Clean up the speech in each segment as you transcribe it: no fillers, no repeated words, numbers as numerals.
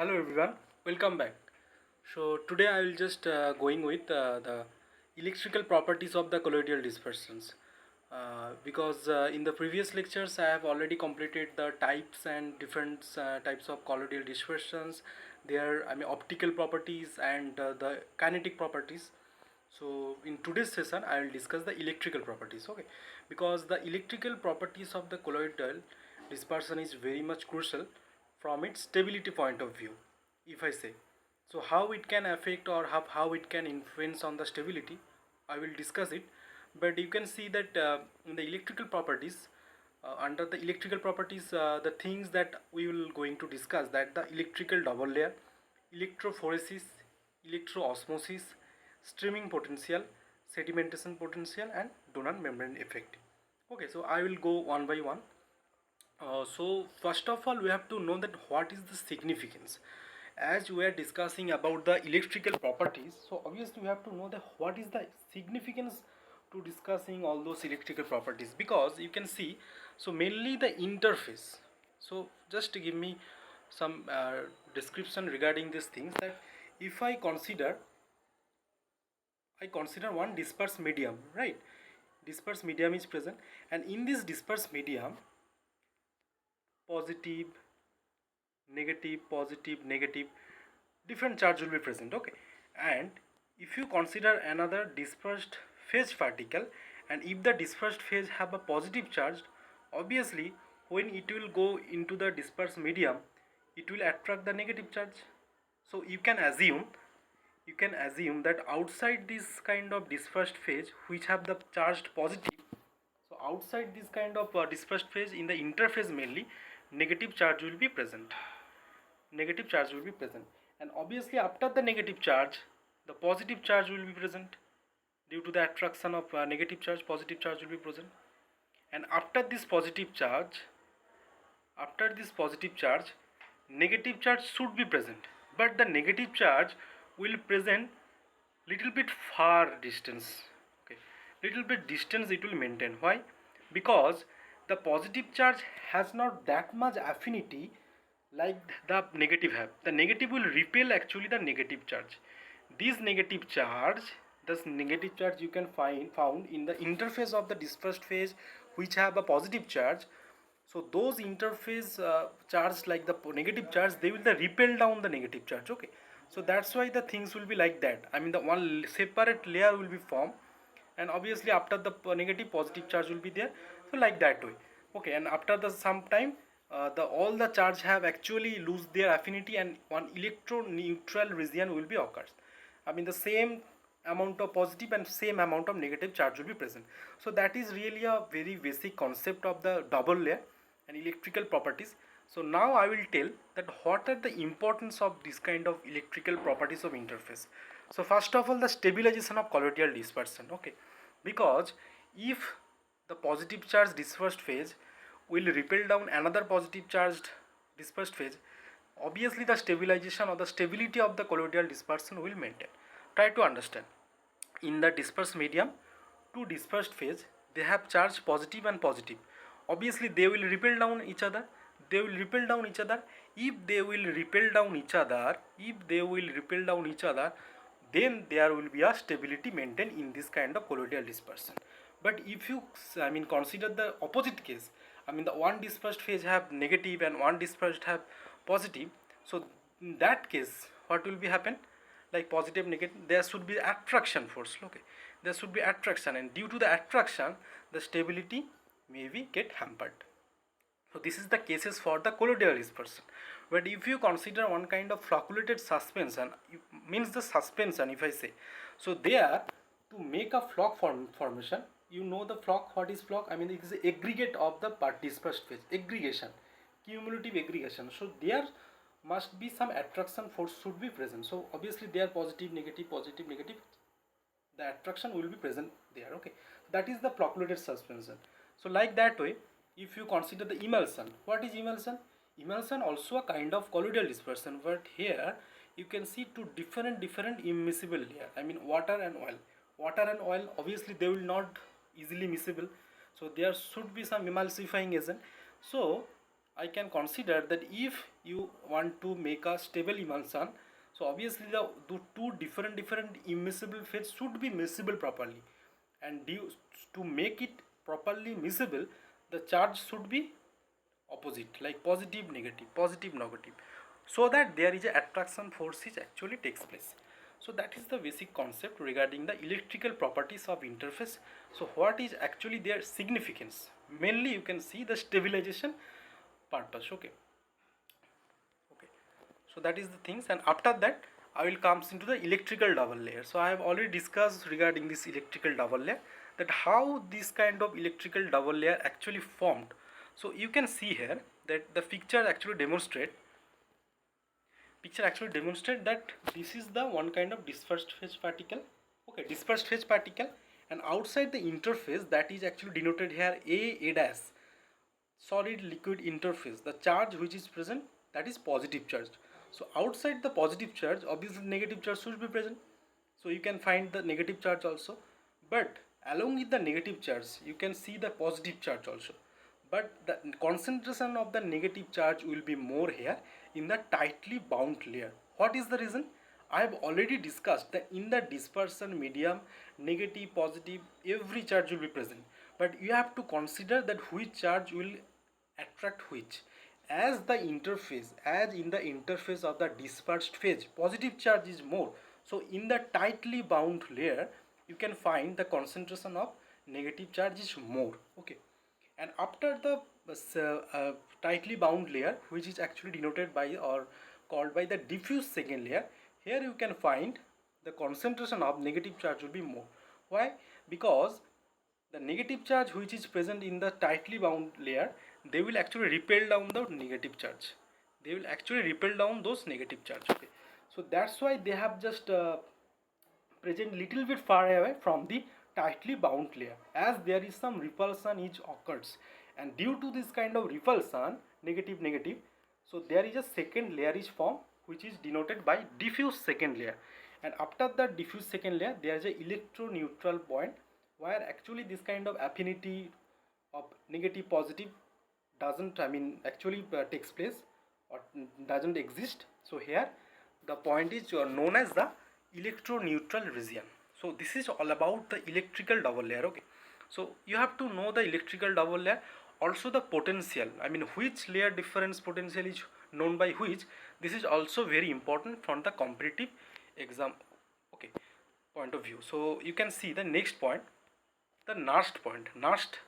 Hello everyone, welcome back. So today I will just going with the electrical properties of the colloidal dispersions. Because in the previous lectures I have already completed the types and different types of colloidal dispersions, their optical properties and the kinetic properties. So in today's session I will discuss the electrical properties. Okay, because the electrical properties of the colloidal dispersion is very much crucial from its stability point of view, if I say. So how it can affect or how it can influence on the stability, I will discuss it. But you can see that in the electrical properties, under the electrical properties, the things that we will going to discuss, that the electrical double layer, electrophoresis, electroosmosis, streaming potential, sedimentation potential, and Donal membrane effect. Okay, so I will go one by one. So first of all, we have to know that what is the significance. As we are discussing about the electrical properties, so obviously we have to know that what is the significance to discussing all those electrical properties, because you can see, so mainly the interface. So just to give me some description regarding these things, that if I consider one dispersed medium, right? Dispersed medium is present, and in this dispersed medium, positive, negative, positive, negative, different charge will be present. Okay, and if you consider another dispersed phase particle, and if the dispersed phase have a positive charge, obviously when it will go into the dispersed medium, it will attract the negative charge. So you can assume that outside this kind of dispersed phase which have the charged positive, so outside this kind of dispersed phase, in the interface mainly, negative charge will be present. Negative charge will be present, and obviously after the negative charge, the positive charge will be present. Due to the attraction of negative charge, positive charge will be present. And after this positive charge, negative charge should be present, but the negative charge will present little bit far distance. Okay, little bit distance it will maintain. Why? Because the positive charge has not that much affinity like the negative have. The negative will repel actually the negative charge. This negative charge you can found in the interface of the dispersed phase which have a positive charge. So those interface charge, like the negative charge, they will repel down the negative charge. Okay, so that's why the things will be like that. The one separate layer will be formed, and obviously after the negative, positive charge will be there. So like that way. Okay, and after the some time, the all the charge have actually lose their affinity, and one electroneutral region will be occurs. The same amount of positive and same amount of negative charge will be present. So that is really a very basic concept of the double layer and electrical properties. So now I will tell that what are the importance of this kind of electrical properties of interface. So first of all, the stabilization of colloidal dispersion. Okay, because if the positive charge dispersed phase will repel down another positive charged dispersed phase, obviously the stabilization or the stability of the colloidal dispersion will maintain. Try to understand. In the dispersed medium, two dispersed phase, they have charge positive and positive. Obviously they will repel down each other. If they will repel down each other, then there will be a stability maintained in this kind of colloidal dispersion. But if you consider the opposite case, the one dispersed phase have negative and one dispersed have positive, so in that case what will be happen? Like positive, negative, there should be attraction force. Okay, there should be attraction, and due to the attraction, the stability may be get hampered. So this is the cases for the colloidal dispersion. But if you consider one kind of flocculated suspension, means the suspension, if I say, so there, to make a flock formation, you know the flock. What is flock? It is the aggregate of the part dispersed phase, aggregation, cumulative aggregation. So there must be some attraction force should be present. So obviously they are positive, negative, the attraction will be present there. Okay, that is the flocculated suspension. So like that way, if you consider the emulsion, what is emulsion? Emulsion also a kind of colloidal dispersion, but here you can see two different immiscible layer. Water and oil, obviously they will not easily miscible, so there should be some emulsifying agent. So I can consider that if you want to make a stable emulsion, so obviously the two different immiscible phase should be miscible properly, and to make it properly miscible, the charge should be opposite, like positive negative, so that there is a attraction force which actually takes place. So that is the basic concept regarding the electrical properties of interface. So what is actually their significance? Mainly you can see the stabilization purpose. Okay, so that is the things, and after that I will comes into the electrical double layer. So I have already discussed regarding this electrical double layer, that how this kind of electrical double layer actually formed. So you can see here that the picture actually demonstrate that this is the one kind of dispersed phase particle. Okay, dispersed phase particle, and outside the interface, that is actually denoted here A dash, solid liquid interface, the charge which is present, that is positive charge. So outside the positive charge, obviously negative charge should be present, so you can find the negative charge also, but along with the negative charge you can see the positive charge also, but the concentration of the negative charge will be more here in the tightly bound layer. What is the reason? I have already discussed that in the dispersion medium, negative, positive, every charge will be present, but you have to consider that which charge will attract which. As in the interface of the dispersed phase, positive charge is more, so in the tightly bound layer you can find the concentration of negative charge is more. Okay, and after the tightly bound layer, which is actually denoted by or called by the diffuse second layer, here you can find the concentration of negative charge will be more. Why? Because the negative charge which is present in the tightly bound layer, they will actually repel down the negative charge, those negative charge. Okay, so that's why they have just present little bit far away from the tightly bound layer, as there is some repulsion which occurs, and due to this kind of repulsion, negative, so there is a second layer is formed, which is denoted by diffuse second layer, and after the diffuse second layer there is a electroneutral point, where actually this kind of affinity of negative positive doesn't, actually takes place or doesn't exist. So here the point is known as the electroneutral region. So this is all about the electrical double layer. Okay, so you have to know the electrical double layer, also the potential, which layer difference potential is known by which. This is also very important from the competitive exam, okay, point of view. So you can see the next point, the Nernst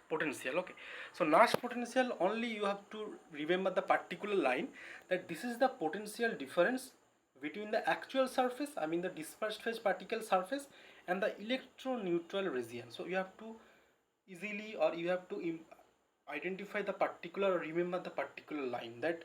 potential. Okay, so Nernst potential, only you have to remember the particular line, that this is the potential difference between the actual surface, the dispersed phase particle surface, and the electroneutral region. So you have to easily, or you have to identify the particular, or remember the particular line, that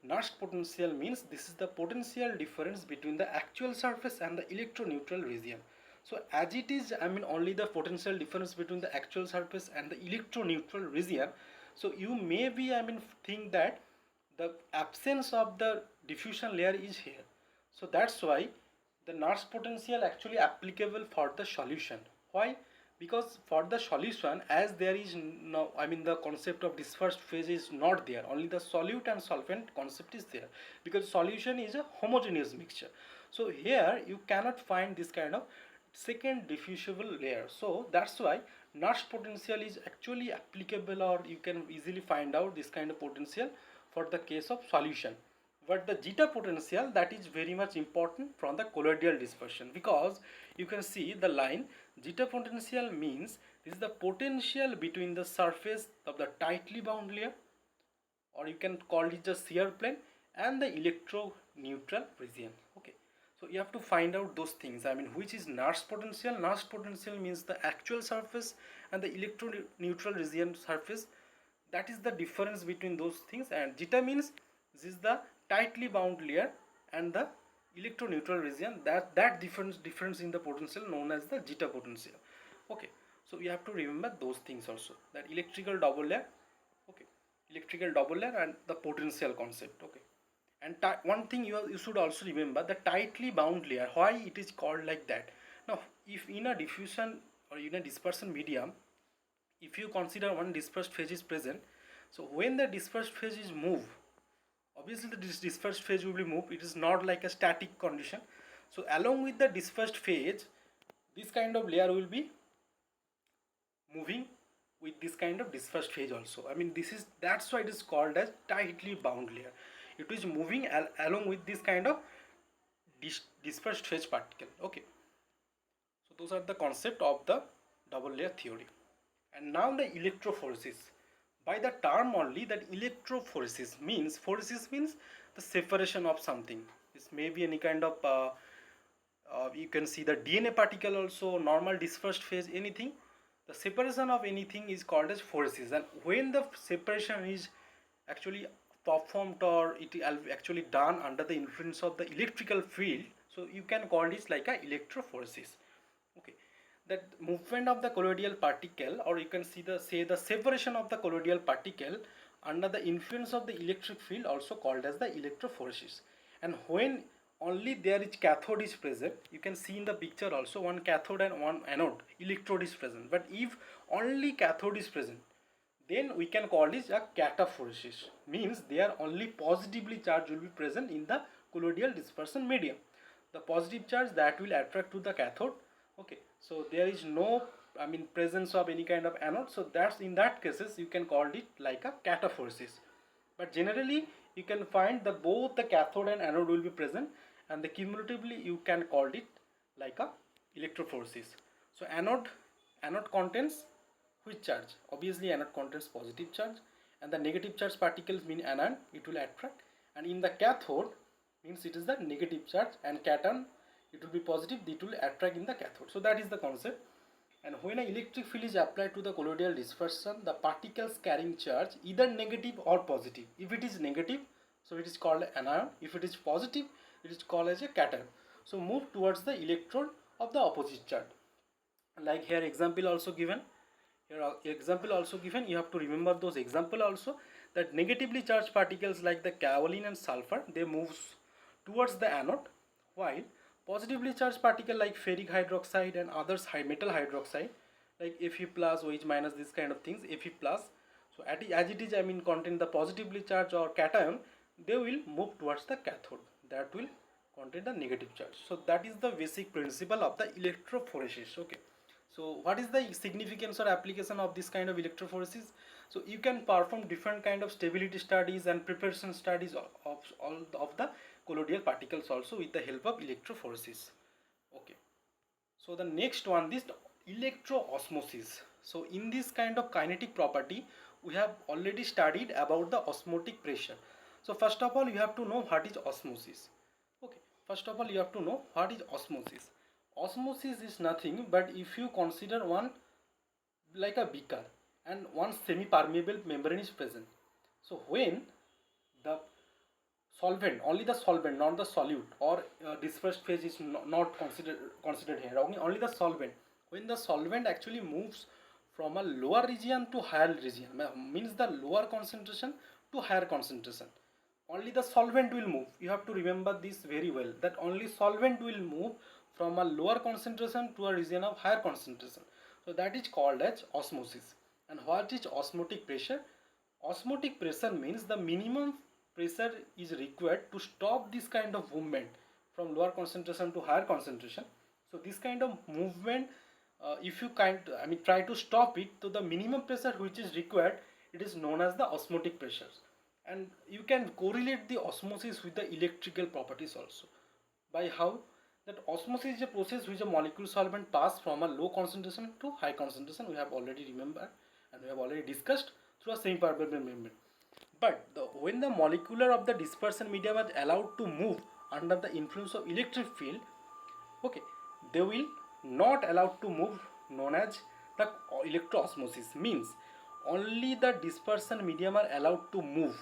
Nernst potential means this is the potential difference between the actual surface and the electroneutral region. So as it is, only the potential difference between the actual surface and the electroneutral region. So you may be, think that the absence of the diffusion layer is here. So that's why the Nernst potential actually applicable for the solution. Why? Because for the solution, as there is no, the concept of dispersed phase is not there, only the solute and solvent concept is there, because solution is a homogeneous mixture. So here you cannot find this kind of second diffusible layer. So that's why Nernst potential is actually applicable, or you can easily find out this kind of potential for the case of solution. But the zeta potential, that is very much important from the colloidal dispersion, because you can see the line zeta potential means this is the potential between the surface of the tightly bound layer, or you can call it the shear plane, and the electroneutral region. Okay, so you have to find out those things. Which is Nernst potential? Nernst potential means the actual surface and the electroneutral region surface. That is the difference between those things. And zeta means this is the tightly bound layer and the electroneutral region. That difference in the potential known as the zeta potential. Okay, so you have to remember those things also. That electrical double layer. Okay, electrical double layer and the potential concept. Okay. And one thing you should also remember, the tightly bound layer, why it is called like that. Now if in a diffusion or in a dispersion medium, if you consider one dispersed phase is present, so when the dispersed phase is moved, obviously the dispersed phase will be moved. It is not like a static condition. So along with the dispersed phase, this kind of layer will be moving with this kind of dispersed phase also. I mean, this is, that's why it is called as tightly bound layer. It is moving along with this kind of dispersed phase particle. Okay, so those are the concept of the double layer theory. And now the electrophoresis. By the term only, that electrophoresis means, phoresis means the separation of something. This may be any kind of you can see the DNA particle also, normal dispersed phase, anything. The separation of anything is called as phoresis, and when the separation is actually performed or it is actually done under the influence of the electrical field, so you can call this like a electrophoresis. Okay, that movement of the colloidal particle, or you can see the separation of the colloidal particle under the influence of the electric field, also called as the electrophoresis. And when only there is cathode is present, you can see in the picture also one cathode and one anode, electrode is present, but if only cathode is present, then we can call this a cataphoresis, means there only positively charged will be present in the colloidal dispersion medium. The positive charge that will attract to the cathode. Okay, so there is no, I mean, presence of any kind of anode, so that's, in that cases you can call it like a cataphoresis. But generally you can find that both the cathode and anode will be present, and the cumulatively you can call it like a electrophoresis. So anode contains which charge? Obviously anode contains positive charge, and the negative charge particles mean anion, it will attract. And in the cathode means it is the negative charge, and cation, it will be positive, it will attract in the cathode. So that is the concept. And when an electric field is applied to the colloidal dispersion, the particles carrying charge either negative or positive. If it is negative, so it is called anion. If it is positive, it is called as a cation. So move towards the electrode of the opposite charge. Like here example also given. You have to remember those example also, that negatively charged particles like the kaolin and sulfur, they move towards the anode, while positively charged particle like ferric hydroxide and others metal hydroxide like Fe plus, OH minus, this kind of things, Fe plus, so as it is, I mean, contain the positively charged or cation, they will move towards the cathode that will contain the negative charge. So that is the basic principle of the electrophoresis. Okay, so what is the significance or application of this kind of electrophoresis? So you can perform different kind of stability studies and preparation studies of all of the colloidal particles also with the help of electrophoresis. Okay, so the next one, this electroosmosis. So in this kind of kinetic property, we have already studied about the osmotic pressure. So first of all, you have to know what is osmosis. Okay, first of all, you have to know what is osmosis. Osmosis is nothing but if you consider one like a beaker and one semi-permeable membrane is present. So when the solvent, only the solvent, not the solute or dispersed phase is not considered here, only the solvent. When the solvent actually moves from a lower region to higher region, means the lower concentration to higher concentration, only the solvent will move. You have to remember this very well, that only solvent will move from a lower concentration to a region of higher concentration. So that is called as osmosis. And what is osmotic pressure? Osmotic pressure means the minimum pressure is required to stop this kind of movement from lower concentration to higher concentration. So this kind of movement, if you try to stop it, so the minimum pressure which is required, it is known as the osmotic pressure. And you can correlate the osmosis with the electrical properties also. By how? That osmosis is a process which a molecule solvent pass from a low concentration to high concentration. We have already remembered and we have already discussed through a semi-permeable membrane. But when the molecular of the dispersion medium are allowed to move under the influence of electric field, okay, they will not allowed to move, known as the electroosmosis. Means only the dispersion medium are allowed to move,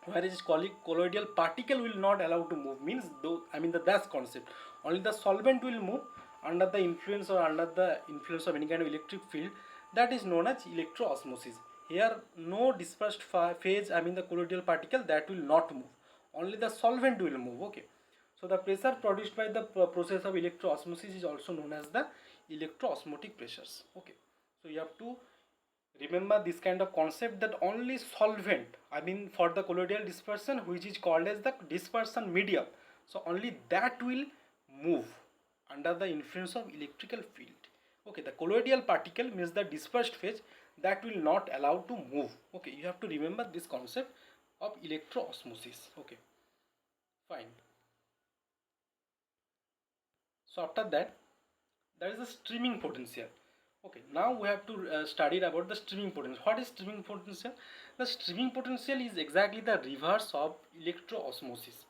whereas colloidal particle will not allow to move. Means though, that's concept, only the solvent will move under the influence or under the influence of any kind of electric field, that is known as electroosmosis. Here no dispersed phase, the colloidal particle, that will not move, only the solvent will move. Okay, so the pressure produced by the process of electroosmosis is also known as the electroosmotic pressures. Okay, so you have to remember this kind of concept that only solvent, I mean for the colloidal dispersion, which is called as the dispersion medium, so only that will move under the influence of electrical field. Okay, the colloidal particle means the dispersed phase that will not allow to move. Okay, you have to remember this concept of electroosmosis. Okay, fine. So after that, there is a streaming potential. Okay, now we have to study about the streaming potential. What is streaming potential? The streaming potential is exactly the reverse of electroosmosis.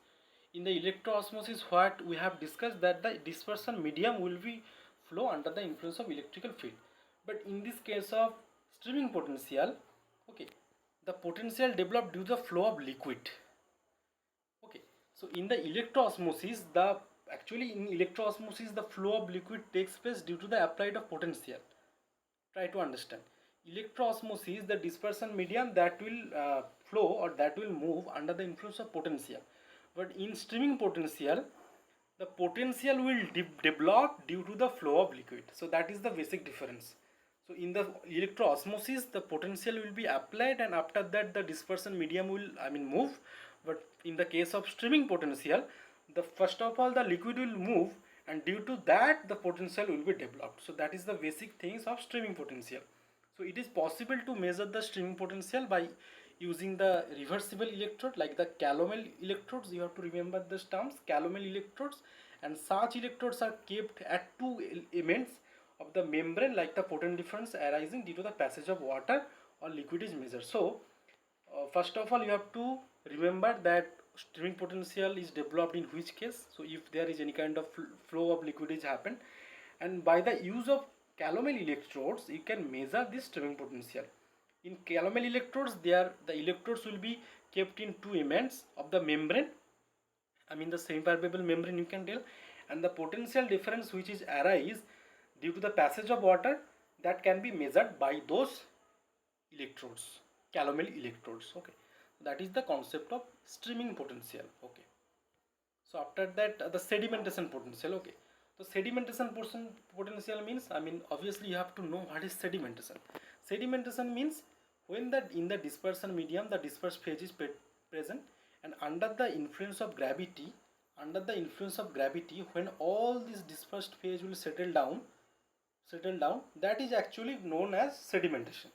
In the electroosmosis, what we have discussed, that the dispersion medium will be flow under the influence of electrical field. But in this case of streaming potential, okay, the potential developed due to the flow of liquid. Okay, so in the electroosmosis, the actually in electroosmosis the flow of liquid takes place due to the applied of potential. Try to understand. Electroosmosis, the dispersion medium that will flow or that will move under the influence of potential. But in streaming potential, the potential will develop due to the flow of liquid. So that is the basic difference. So in the electroosmosis, the potential will be applied, and after that the dispersion medium will, I mean, move. But in the case of streaming potential, the first of all the liquid will move, and due to that the potential will be developed. So that is the basic things of streaming potential. So it is possible to measure the streaming potential by using the reversible electrode like the calomel electrodes. You have to remember these terms, calomel electrodes, and such electrodes are kept at two elements of the membrane, like the potent difference arising due to the passage of water or liquid is measured. So first of all you have to remember that streaming potential is developed in which case. So if there is any kind of flow of liquid is happened, and by the use of calomel electrodes you can measure this streaming potential. In calomel electrodes, the electrodes will be kept in two ends of the membrane, I mean the semi-permeable membrane you can tell, and the potential difference which is arise due to the passage of water, that can be measured by those electrodes, calomel electrodes. Okay, that is the concept of streaming potential. Okay, so after that the sedimentation potential. Okay, so sedimentation potential means, I mean obviously you have to know what is sedimentation. Sedimentation means when in the dispersion medium the dispersed phase is present, and under the influence of gravity, when all this dispersed phase will settle down, that is actually known as sedimentation.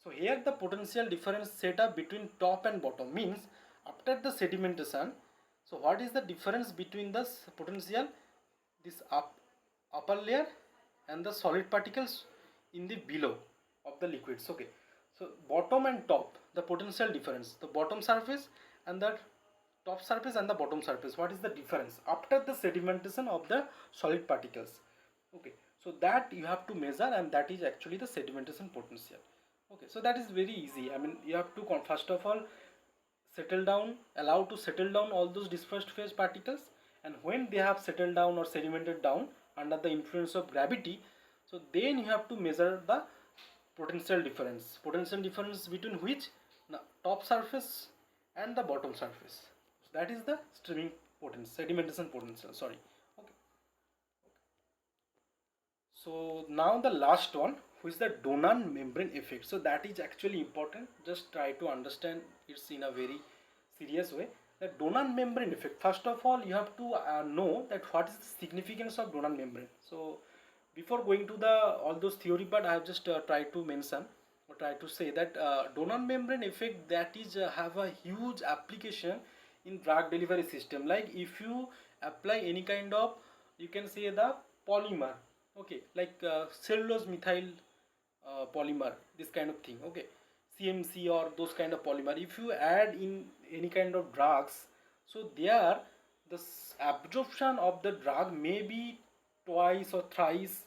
So here the potential difference set up between top and bottom means after the sedimentation. So what is the difference between the potential, this upper layer and the solid particles in the below of the liquids? Okay, so bottom and top, the potential difference, the bottom surface and the top surface and the bottom surface, what is the difference after the sedimentation of the solid particles? Okay, so that you have to measure, and that is actually the sedimentation potential. Okay, so that is very easy. I mean you have to first of all allow to settle down all those dispersed phase particles, and when they have settled down or sedimented down under the influence of gravity, so then you have to measure the potential difference between which top surface and the bottom surface. So that is the streaming potential, sedimentation potential, sorry. Okay, so now the last one, which is the Donal membrane effect. So that is actually important, just try to understand it's in a very serious way. The Donal membrane effect, first of all you have to know that what is the significance of Donal membrane. So before going to the all those theory part, I have just tried to mention or try to say that Donal membrane effect, that is have a huge application in drug delivery system. Like if you apply any kind of, you can say the polymer, okay, like cellulose methyl polymer, this kind of thing, okay, CMC or those kind of polymer, if you add in any kind of drugs, so there the absorption of the drug may be twice or thrice,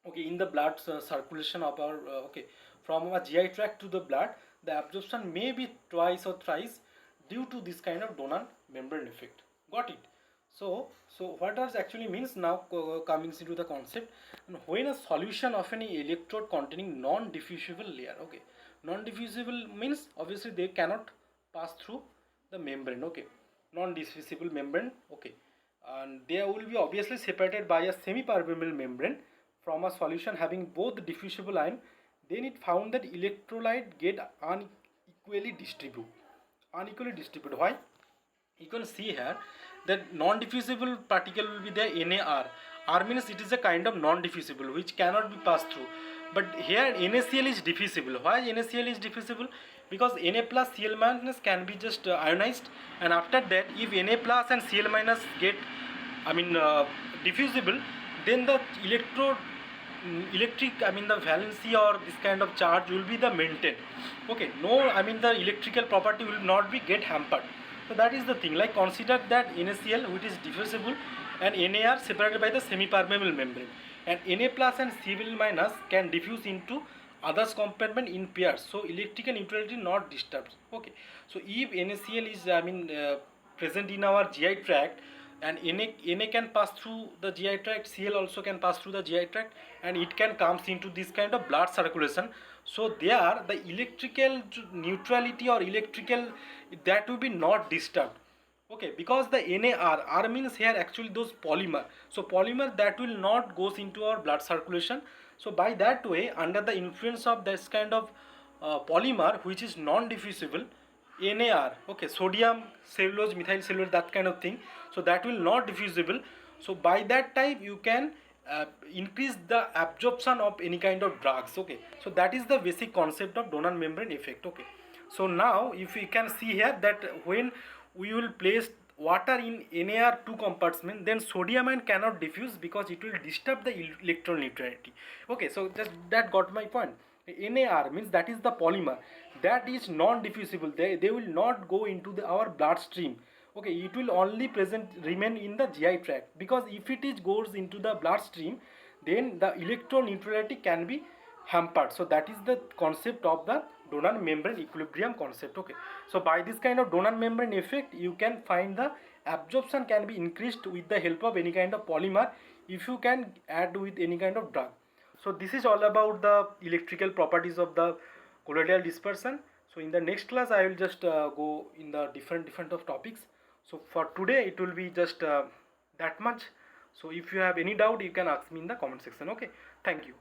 okay, in the blood circulation of our okay, from our GI tract to the blood, the absorption may be twice or thrice due to this kind of Donal membrane effect. Got it? So what does actually means now, coming into the concept, when a solution of any electrode containing non-diffusible layer, okay, non-diffusible means obviously they cannot pass through the membrane, okay, non-diffusible membrane, okay, and they will be obviously separated by a semi-permeable membrane from a solution having both diffusible ion, then it found that electrolyte get unequally distributed. Why? You can see here that non-diffusible particle will be the NaR. R means it is a kind of non-diffusible which cannot be passed through. But here NaCl is diffusible. Why NaCl is diffusible? Because Na plus Cl minus can be just ionized, and after that if Na plus and Cl minus get diffusible, then the electric the valency or this kind of charge will be the maintained. Okay, no, the electrical property will not be get hampered. So that is the thing. Like consider that NaCl which is diffusible and NaR separated by the semi-permeable membrane, and Na plus and Cl minus can diffuse into others compartment in pairs, so electrical neutrality not disturbed. Okay, so if NaCl is present in our GI tract, and Na can pass through the GI tract, Cl also can pass through the GI tract, and it can comes into this kind of blood circulation. So there the electrical neutrality or electrical that will be not disturbed. Okay, because the NaR, R means here actually those polymer, so polymer that will not goes into our blood circulation. So by that way, under the influence of this kind of polymer which is non-diffusible, NaR, okay, sodium, cellulose, methyl cellulose, that kind of thing, so that will not diffusible. So by that type you can increase the absorption of any kind of drugs. Okay, so that is the basic concept of donor membrane effect. Okay, so now if we can see here that when we will place water in NaR2 compartment, then sodium ion cannot diffuse because it will disturb the electron neutrality. Okay, so just that got my point. NaR means that is the polymer that is non-diffusible. They will not go into our bloodstream. Okay, it will only remain in the GI tract, because if it is goes into the bloodstream, then the electron neutrality can be hampered. So that is the concept of the donor membrane equilibrium concept. Okay, so by this kind of donor membrane effect, you can find the absorption can be increased with the help of any kind of polymer if you can add with any kind of drug. So this is all about the electrical properties of the colloidal dispersion. So in the next class I will just go in the different of topics. So for today it will be just that much. So if you have any doubt, you can ask me in the comment section. Okay, thank you.